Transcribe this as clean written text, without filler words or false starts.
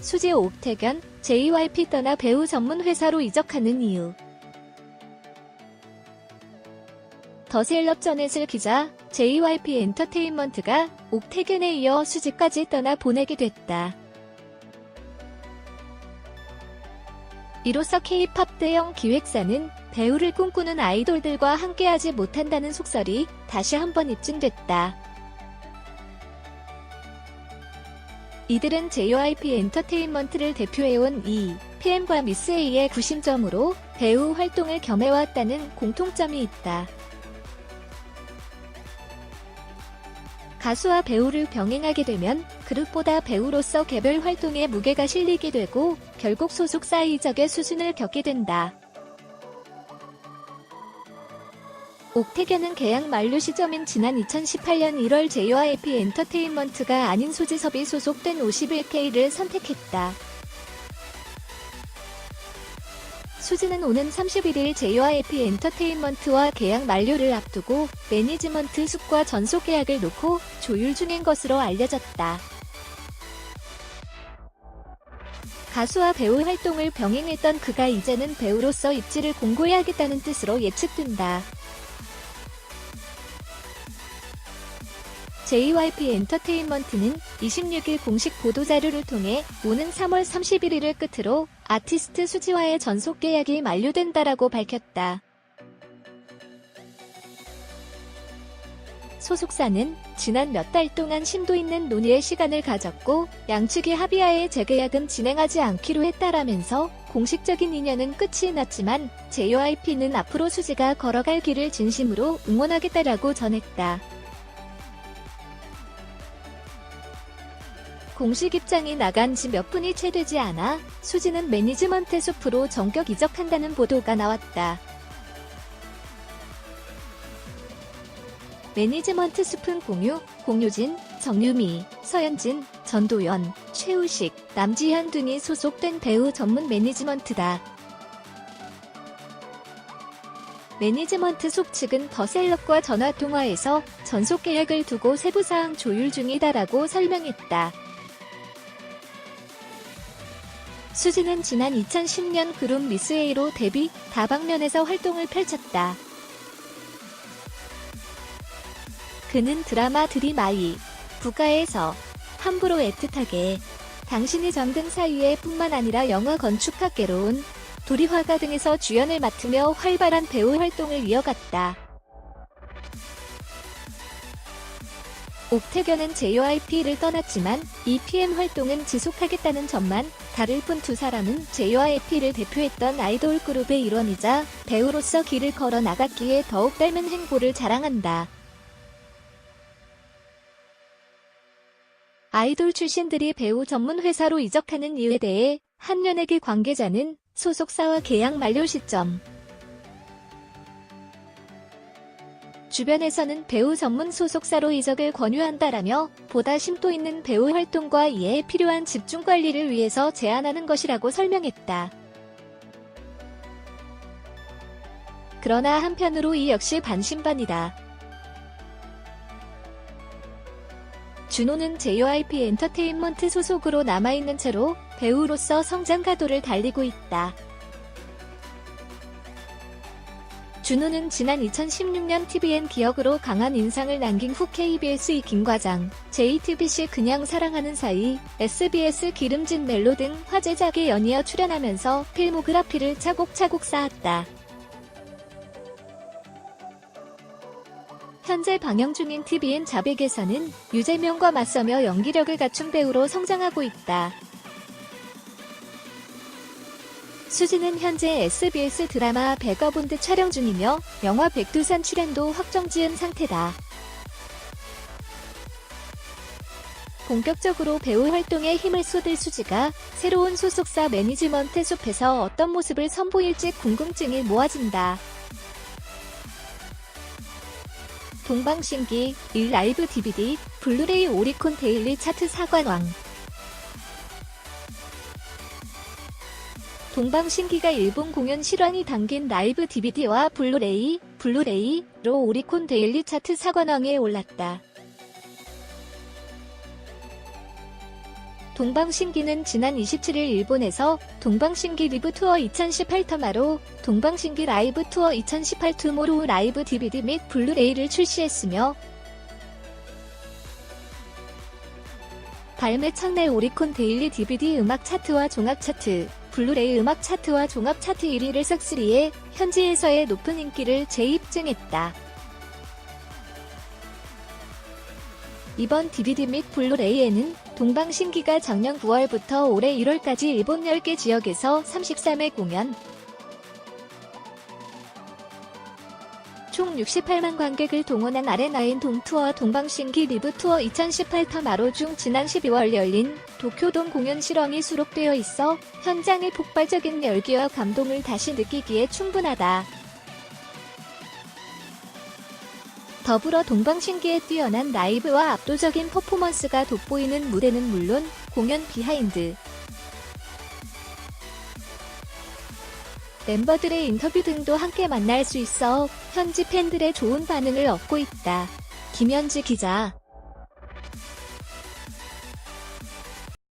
수지 옥태견, JYP 떠나 배우 전문 회사로 이적하는 이유. 더셀럽전해슬 기자, JYP 엔터테인먼트가 옥태견에 이어 수지까지 떠나 보내게 됐다. 이로써 K-팝 대형 기획사는 배우를 꿈꾸는 아이돌들과 함께하지 못한다는 속설이 다시 한번 입증됐다. 이들은 JYP 엔터테인먼트를 대표해온 PM과 미스 A의 구심점으로 배우 활동을 겸해왔다는 공통점이 있다. 가수와 배우를 병행하게 되면 그룹보다 배우로서 개별 활동에 무게가 실리게 되고 결국 소속사 이적의 수순을 겪게 된다. 옥태견은 계약 만료 시점인 지난 2018년 1월 JYP 엔터테인먼트가 아닌 소지섭이 소속된 51K를 선택했다. 수지는 오는 31일 JYP 엔터테인먼트와 계약 만료를 앞두고 매니지먼트 숲과 전속 계약을 놓고 조율 중인 것으로 알려졌다. 가수와 배우 활동을 병행했던 그가 이제는 배우로서 입지를 공고해야겠다는 뜻으로 예측된다. JYP 엔터테인먼트는 26일 공식 보도자료를 통해 오는 3월 31일을 끝으로 아티스트 수지와의 전속 계약이 만료된다라고 밝혔다. 소속사는 지난 몇 달 동안 심도 있는 논의의 시간을 가졌고 양측이 합의하에 재계약은 진행하지 않기로 했다라면서 공식적인 인연은 끝이 났지만 JYP는 앞으로 수지가 걸어갈 길을 진심으로 응원하겠다라고 전했다. 공식 입장이 나간 지 몇 분이 채 되지 않아 수지는 매니지먼트 숲으로 전격 이적한다는 보도가 나왔다. 매니지먼트 숲은 공효진, 정유미, 서현진, 전도연, 최우식, 남지현 등이 소속된 배우 전문 매니지먼트다. 매니지먼트 숲 측은 더셀럽과 전화통화에서 전속 계약을 두고 세부사항 조율 중이다라고 설명했다. 수지는 지난 2010년 그룹 미스 A로 데뷔, 다방면에서 활동을 펼쳤다. 그는 드라마 드림아이, 부가에서 함부로 애틋하게, 당신이 정든 사이에 뿐만 아니라 영화 건축학개론, 도리화가 등에서 주연을 맡으며 활발한 배우 활동을 이어갔다. 옥태견은 JYP를 떠났지만 이 PM 활동은 지속하겠다는 점만 다를 뿐 두 사람은 JYP를 대표했던 아이돌 그룹의 일원이자 배우로서 길을 걸어 나갔기에 더욱 닮은 행보를 자랑한다. 아이돌 출신들이 배우 전문 회사로 이적하는 이유에 대해 한 연예계 관계자는 소속사와 계약 만료 시점, 주변에서는 배우 전문 소속사로 이적을 권유한다라며 보다 심도 있는 배우 활동과 이에 필요한 집중 관리를 위해서 제안하는 것이라고 설명했다. 그러나 한편으로 이 역시 반신반의다. 준호는 JYP 엔터테인먼트 소속으로 남아있는 채로 배우로서 성장 가도를 달리고 있다. 준호는 지난 2016년 TVN 기억으로 강한 인상을 남긴 후 KBS 김과장, JTBC 그냥 사랑하는 사이, SBS 기름진 멜로 등 화제작에 연이어 출연하면서 필모그래피를 차곡차곡 쌓았다. 현재 방영 중인 TVN 자백에서는 유재명과 맞서며 연기력을 갖춘 배우로 성장하고 있다. 수지는 현재 SBS 드라마 백어본드 촬영 중이며 영화 백두산 출연도 확정지은 상태다. 본격적으로 배우 활동에 힘을 쏟을 수지가 새로운 소속사 매니지먼트 숲에서 어떤 모습을 선보일지 궁금증이 모아진다. 동방신기 1 라이브 DVD, 블루레이 오리콘 데일리 차트 사관왕. 동방신기가 일본 공연 실황이 담긴 라이브 DVD와 블루레이로 오리콘 데일리 차트 사관왕에 올랐다. 동방신기는 지난 27일 일본에서 동방신기 리브 투어 2018 터마로 동방신기 라이브 투어 2018 투모로우 라이브 DVD 및 블루레이를 출시했으며 발매 첫날 오리콘 데일리 DVD 음악 차트와 종합 차트, 블루레이 음악 차트와 종합 차트 1위를 싹쓸이해 현지에서의 높은 인기를 재입증했다. 이번 DVD 및 블루레이에는 동방신기가 작년 9월부터 올해 1월까지 일본 10개 지역에서 33회 공연, 총 68만 관객을 동원한 아레나인 돔투어 동방신기 리브 투어 2018 터마로 중 지난 12월 열린 도쿄돔 공연 실황이 수록되어 있어 현장의 폭발적인 열기와 감동을 다시 느끼기에 충분하다. 더불어 동방신기의 뛰어난 라이브와 압도적인 퍼포먼스가 돋보이는 무대는 물론 공연 비하인드, 멤버들의 인터뷰 등도 함께 만날 수 있어 현지 팬들의 좋은 반응을 얻고 있다. 김현지 기자.